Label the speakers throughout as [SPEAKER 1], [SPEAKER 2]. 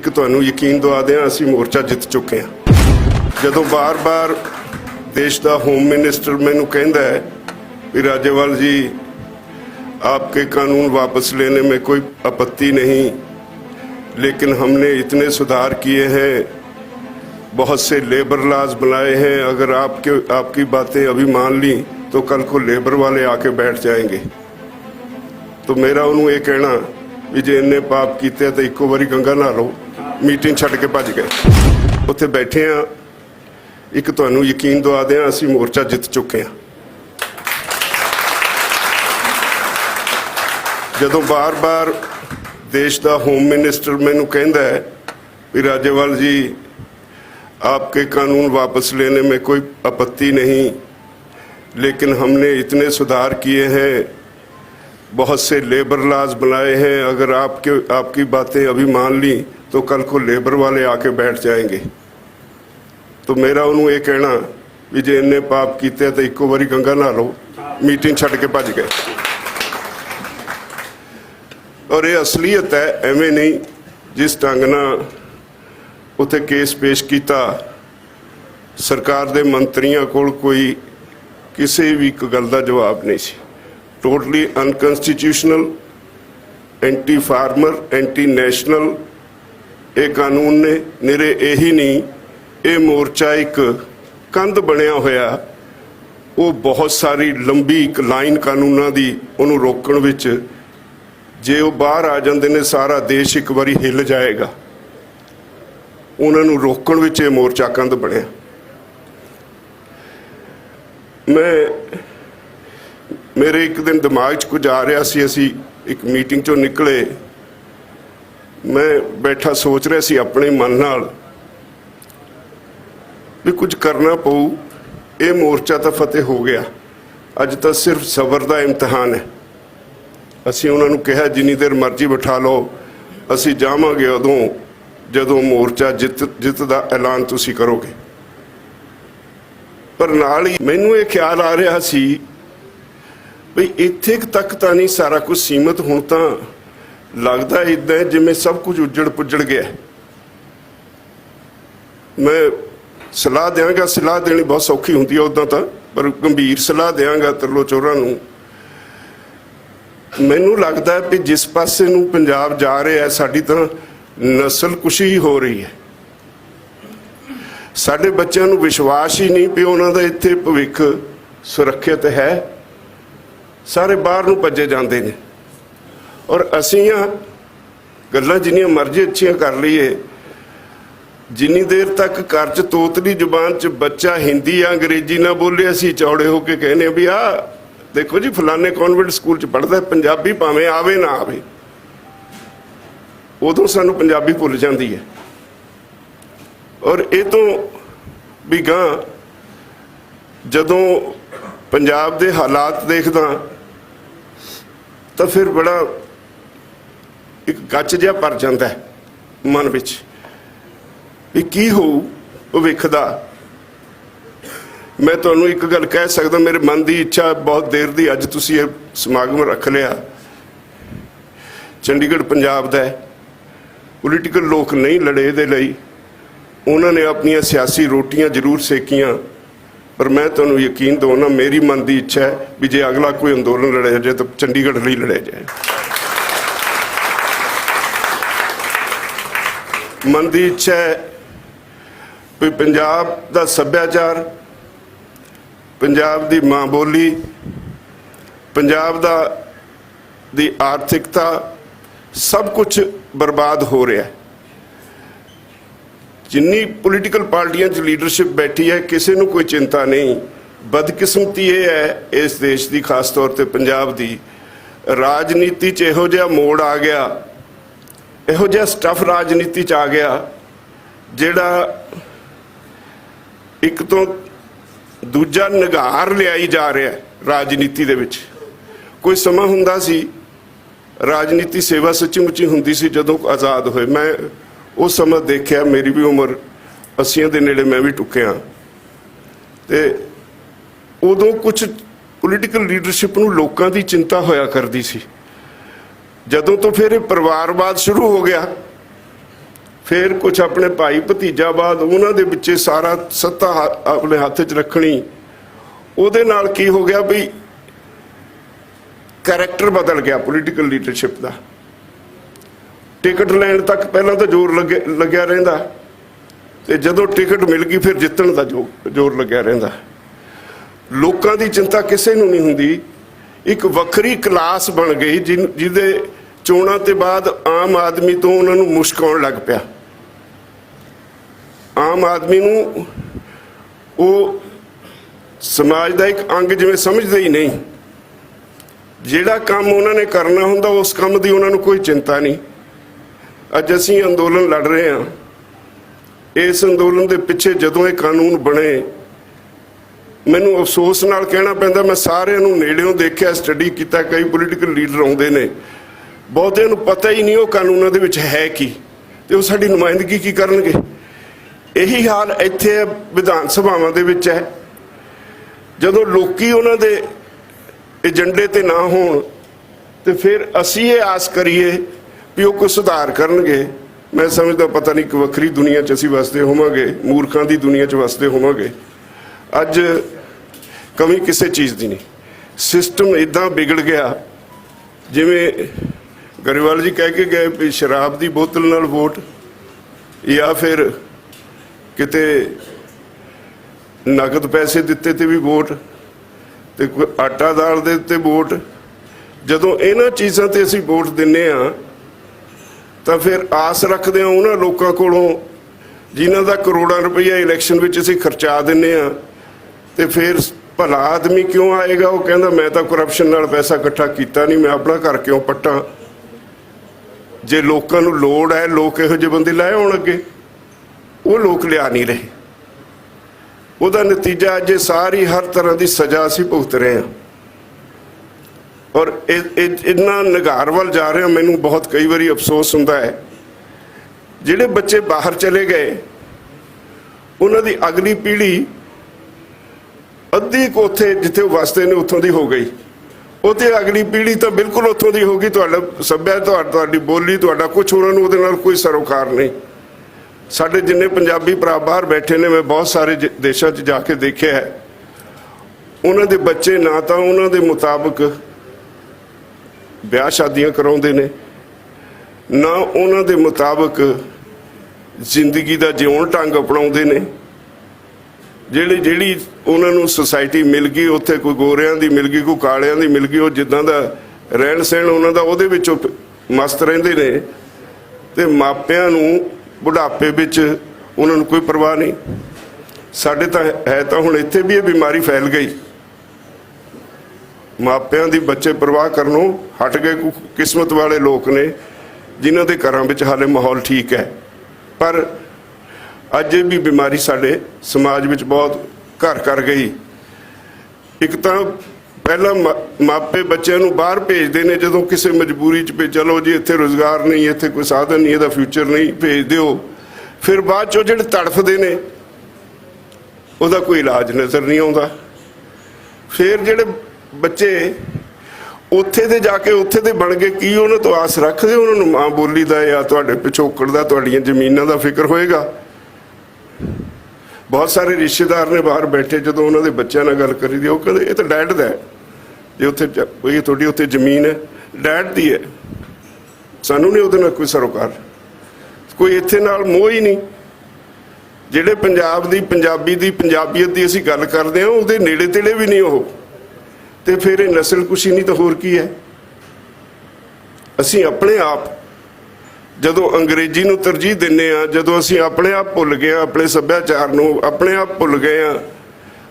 [SPEAKER 1] ਤੁਹਾਨੂੰ ਯਕੀਨ ਦਵਾ ਦਿਆਂ ਅਸੀਂ ਮੋਰਚਾ ਜਿੱਤ ਚੁੱਕੇ ਹਾਂ। ਜਦੋਂ ਬਾਰ-ਬਾਰ देश ਦਾ होम मिनिस्टर मैनू कहता है कि राजेवाल जी आपके कानून वापस लेने में कोई आपत्ति नहीं, लेकिन हमने इतने सुधार किए हैं, बहुत से लेबर लॉज बनाए हैं, अगर आपकी बातें अभी मान ली तो कल को लेबर वाले आके बैठ जाएंगे। तो मेरा उन्होंने ये कहना भी जे इन्ने पाप किए तो इको बारी गंगा नहा लो, मीटिंग छड्ड के भज गए। उत्थे बैठे हाँ, एक तुहानू यकीन दवा दें असीं मोर्चा जित चुके हैं। जदों बार बार देश का होम मिनिस्टर मैनू कहता है कि राजेवाल जी आपके कानून वापस लेने में कोई आपत्ति नहीं, लेकिन हमने इतने सुधार किए हैं, बहुत से लेबर लॉज बनाए हैं, अगर आपकी बातें अभी मान ली तो कल को लेबर वाले आके बैठ जाएंगे। तो मेरा उन्होंने ये कहना भी जे इन्ने पाप किए तो इको बारी गंगा नहा लो, मीटिंग छड्ड के भज गए। और ये असलीयत है, एवें नहीं जिस ढंग नाल उत्थे केस पेश किया। सरकार दे मंत्रियों कोल कोई किसी भी एक गल का जवाब नहीं सी। Totally unconstitutional, anti farmer, anti national ये कानून ने। निरे यही नहीं, ये मोर्चा एक कंध बनया होया, वो बहुत सारी लंबी एक लाइन कानूनों की उन्होंने रोकण विच जे वो बाहर आ जाते हैं सारा देश एक बारी हिल जाएगा। उन्होंने रोकण विच ये मोर्चा कंध बनया। मेरे एक दिन दिमाग च कुछ आ रहा सी, असी एक मीटिंग चों निकले, मैं बैठा सोच रहा सी अपने मन नाल भी कुछ करना पऊ। ये मोर्चा तो फतेह हो गया, अज तो सिर्फ सबर का इम्तिहान है। असी उन्होंने कहा जिन्नी देर मर्जी बिठा लो, असी जावांगे उदों जदों मोर्चा जित का ऐलान तुसी करोगे। पर नाल ही मैनू ये ख्याल आ रहा सी भी इत्थे तक तो नहीं सारा कुछ सीमित, हुण तां लगदा इदां जिवें सब कुछ उजड़ पुजड़ गया। मैं सलाह देंगा, सलाह देनी बहुत सौखी होंदी है उदां तां, पर गंभीर सलाह देंगा तरलो चोरां नूं। मैनू लगता है कि जिस पासे नूं पंजाब जा रहा है, साडी तां नस्ल कुशी हो रही है। साडे बच्चों नूं विश्वास ही नहीं भी उन्हां दा इत्थे भविख सुरक्षित है। सारे बाहर नूं भजे जांदे ने। और असीं गल्लां जिन्नियां मर्जी अच्छियां कर लईए, जिन्नी देर तक घर च तोतली जुबान च बच्चा हिंदी या अंग्रेजी ना बोले, असीं चौड़े होके कहने भी आ देखो जी फलाने कॉन्वेंट स्कूल च पढ़दा है, पंजाबी भावें आवे ना आवे, उदों सानूं पंजाबी भुल जाती है। और ये तो भी गां जदों पंजाब दे हालात देखदा तो फिर बड़ा एक गच जिहा भर जाता है मन विच भी की होऊ भविख दा। मैं तुहानूं एक गल कह सकदा, मेरे मन की इच्छा बहुत देर दी, अज तुसीं ये समागम रख लिया। चंडीगढ़ पंजाब दा है, पोलीटिकल लोग नहीं लड़े इहदे लई, उन्होंने अपनियां सियासी रोटियां जरूर सेकियां, पर मैं तुहानूं यकीन दवाना मेरी मन की इच्छा है भी जे अगला कोई अंदोलन लड़िया जाए तो चंडीगढ़ लई लड़िया जाए। मन की इच्छा है भी पंजाब का सभ्याचार, पंजाब की माँ बोली, पंजाब दी आर्थिकता सब कुछ बर्बाद हो रहा है। जिन्नी पोलीटिकल पार्टियां च लीडरशिप बैठी है, किसी को कोई चिंता नहीं। बदकिस्मती ये है इस देश की, खास तौर पर पंजाब की राजनीति च इहो जिहा मोड़ आ गया, इहो जिहा स्टफ राजनीति च आ गया जिहड़ा एक तो दूजा निगार लियाई जा रहा है राजनीति दे विच। कोई समा हुंदा सी राजनीति सेवा सच्ची मुच्ची हुंदी सी जदों आज़ाद होए। मैं उस समय देखिया, मेरी भी उम्र 80 के नेड़े मैं भी टुकिया, ते उदों कुछ पोलीटिकल लीडरशिप नूं लोकां दी चिंता होया करदी सी। जदों तो फिर परिवारवाद शुरू हो गया, फिर कुछ अपने भाई भतीजाबाद उन्हां दे विचे सारा सत्ता अपने हत्थ च रखनी। ਉਹਦੇ ਨਾਲ ਕੀ हो गया भी कैरेक्टर बदल गया पोलीटिकल लीडरशिप का। टिकट लैण तक पहला तो जोर लग्या रहिंदा ते जदों टिकट मिल गई फिर जितण का जोर लग्या रहिंदा। लोकां दी चिंता किसे नूं नहीं हुंदी, एक वखरी क्लास बन गई जिहदे चोणां ते बाद आम आदमी तो उन्हां नूं मुश्क आउण लग पिया। आम आदमी नूं वो समाज का एक अंग जिवें समझते ही नहीं। जिहड़ा काम उन्होंने करना हुंदा उस काम की उन्होंने कोई चिंता नहीं। अज असीं अंदोलन लड़ रहे हैं, इस अंदोलन के पिछे जदों ये कानून बने मैनूं अफसोस नाल कहना पैंदा, मैं सारिਆਂ ਨੂੰ नेड़ियों देखिया, स्टडी किया, कई पोलीटिकल लीडर आउंदे ने, बहुतिਆਂ ਨੂੰ पता ही नहीं वो कानूनों दे विच है की ते वो साडी नुमाइंदगी की करनगे। यही हाल इत्थे विधान सभावां दे विच है। ਜਦੋਂ ਲੋਕੀ ਉਹਨਾਂ ਦੇ ਏਜੰਡੇ ਤੇ ਨਾ ਹੋਣ ਤੇ ਫਿਰ ਅਸੀਂ ਇਹ ਆਸ ਕਰੀਏ ਵੀ ਉਹ ਕੋਈ ਸੁਧਾਰ ਕਰਨਗੇ। ਮੈਂ ਸਮਝਦਾ ਪਤਾ ਨਹੀਂ ਕਿ ਵੱਖਰੀ ਦੁਨੀਆ 'ਚ ਅਸੀਂ ਵਸਦੇ ਹੋਵਾਂਗੇ, ਮੂਰਖਾਂ ਦੀ ਦੁਨੀਆ 'ਚ ਵਸਦੇ ਹੋਵਾਂਗੇ। ਅੱਜ ਕਮੀ ਕਿਸੇ ਚੀਜ਼ ਦੀ ਨਹੀਂ, ਸਿਸਟਮ ਇਦਾਂ ਵਿਗੜ ਗਿਆ ਜਿਵੇਂ ਗਰੇਵਾਲ ਜੀ ਕਹਿ ਕੇ ਗਏ ਵੀ ਸ਼ਰਾਬ ਦੀ ਬੋਤਲ ਨਾਲ ਵੋਟ ਜਾਂ ਫਿਰ ਕਿਤੇ नगद पैसे दिते ते भी वोट ते कोई आटा दाल दे ते वोट। जदों इन्हां चीज़ां ते असीं वोट दिन्ने आ तां फिर आस रखदे आ उन्हां लोकां कोलों जिन्हां दा करोड़ां रुपया इलैक्शन विच असीं खर्चा दिन्ने आ ते फिर भला आदमी क्यों आएगा? वो कहंदा मैं तां करप्शन नाल पैसा इकट्ठा कीता नहीं, मैं अपना घर क्यों पट्टां? जे लोकां नूं लोड़ है लोक इहो जिहे बंदे लै आउण अगे, वो लोक लिया नहीं रहे। ਉਹਦਾ ਨਤੀਜਾ ਅੱਜ ਸਾਰੀ हर तरह की सज़ा ਅਸੀਂ भुगत रहे हैं और इन्ना निगार ਵੱਲ जा रहे हैं। मैनू बहुत कई बारी अफसोस ਹੁੰਦਾ है ਜਿਹੜੇ ਬੱਚੇ ਬਾਹਰ ਚਲੇ ਗਏ ਉਹਨਾਂ ਦੀ ਅਗਲੀ ਪੀੜ੍ਹੀ ਅੱਧੀ ਕੁ ਉੱਥੇ ਜਿੱਥੇ ਉਹ ਵਸਦੇ ਨੇ ਉੱਥੋਂ ਦੀ ਹੋ ਗਈ, ਉਹਤੇ ਅਗਲੀ ਪੀੜ੍ਹੀ ਤਾਂ ਬਿਲਕੁਲ ਉੱਥੋਂ ਦੀ ਹੋ ਗਈ। ਤੁਹਾਡਾ ਸੱਭਿਆਚਾਰ, ਤੁਹਾਡੀ ਬੋਲੀ, ਤੁਹਾਡਾ ਕੁਛ ਉਹਨਾਂ ਨੂੰ ਉਹਦੇ ਨਾਲ ਕੋਈ ਸरोकार नहीं। साढ़े जिन्ने पंजाबी भरा बाहर बैठे ने, मैं बहुत सारे देशों च जाके देखा है, उन्हां दे बच्चे ना तो उन्हां दे मुताबिक ब्याह शादियां कराउंदे ने, ना उन्हां दे मुताबिक जिंदगी दा जीवन ढंग अपनाउंदे ने। ਜਿਹੜੀ ਉਹਨਾਂ ਨੂੰ सोसाइटी मिल गई, उत्थे कोई गोरियां दी मिल गई, कोई कालियां दी मिल गई, वो जिद्दां दा रहन सहन उन्हां दा ਉਹਦੇ ਵਿੱਚੋਂ मस्त रहिंदे ने ते मापिਆਂ ਨੂੰ बुढ़ापे विच उन्होंने कोई परवाह नहीं। साडे तां है तां हुण इत्थे भी ये बीमारी फैल गई, मापियां दी बच्चे परवाह करनों हट गए। किस्मत वाले लोग ने जिन्हां दे घरां विच हाले माहौल ठीक है, पर अज भी बीमारी साडे समाज विच बहुत घर कर गई। एक तां पहला मापे बच्चों को बाहर भेजते हैं जदों किसी मजबूरी च चलो जी इत्थे रोज़गार नहीं, इत्थे कोई साधन नहीं, इहदा फ्यूचर नहीं, भेज दिओ। फिर बाद चो जिहड़े तड़फदे ने उहदा कोई इलाज नज़र नहीं आउंदा। फिर जिहड़े बच्चे उत्थे दे जाके उत्थे दे बन गए, की उन्हां तो आस रखदे? उन्हां नूं मां बोली दा या तुहाडे पिछोकड़ दा, तुहाडीआं ज़मीनां दा फिक्र होएगा? बहुत सारे रिश्तेदार ने बाहर बैठे, जदों उन्हां दे बच्चों नाल गल करी दी, वो कहंदे ये तो डैड दा है, जे उत्थे कोई थोड़ी उत्थे जमीन है डैड दी है, सानू नहीं उहदे नाल कोई सरोकार, कोई इत्थे नाल मोह ही नहीं। ਜਿਹੜੇ ਪੰਜਾਬ ਦੀ ਪੰਜਾਬੀ ਦੀ ਪੰਜਾਬੀਅਤ ਦੀ ਅਸੀਂ ਗੱਲ ਕਰਦੇ ਹਾਂ ਉਹਦੇ ਨੇੜੇ ਤੇੜੇ ਵੀ ਨਹੀਂ ਉਹ, ਤੇ ਫਿਰ ਇਹ ਨਸਲ ਕੁਸ਼ੀ ਨਹੀਂ ਤਾਂ ਹੋਰ ਕੀ ਹੈ। ਅਸੀਂ ਆਪਣੇ ਆਪ ਜਦੋਂ ਅੰਗਰੇਜ਼ੀ ਨੂੰ ਤਰਜੀਹ ਦਿੰਨੇ ਆ, ਜਦੋਂ ਅਸੀਂ ਆਪਣੇ ਆਪ ਭੁੱਲ ਗਏ ਆ, ਆਪਣੇ ਸੱਭਿਆਚਾਰ ਨੂੰ ਆਪਣੇ ਆਪ ਭੁੱਲ ਗਏ ਆ,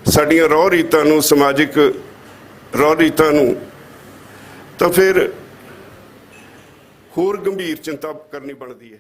[SPEAKER 1] ਸਾਡੀਆਂ ਰਹੁ ਰੀਤਾਂ ਨੂੰ, ਸਮਾਜਿਕ ਰਹੁ ਰੀਤਾਂ ਨੂੰ, ਤਾਂ ਫਿਰ ਹੋਰ ਗੰਭੀਰ ਚਿੰਤਾ ਕਰਨੀ ਬਣਦੀ ਹੈ।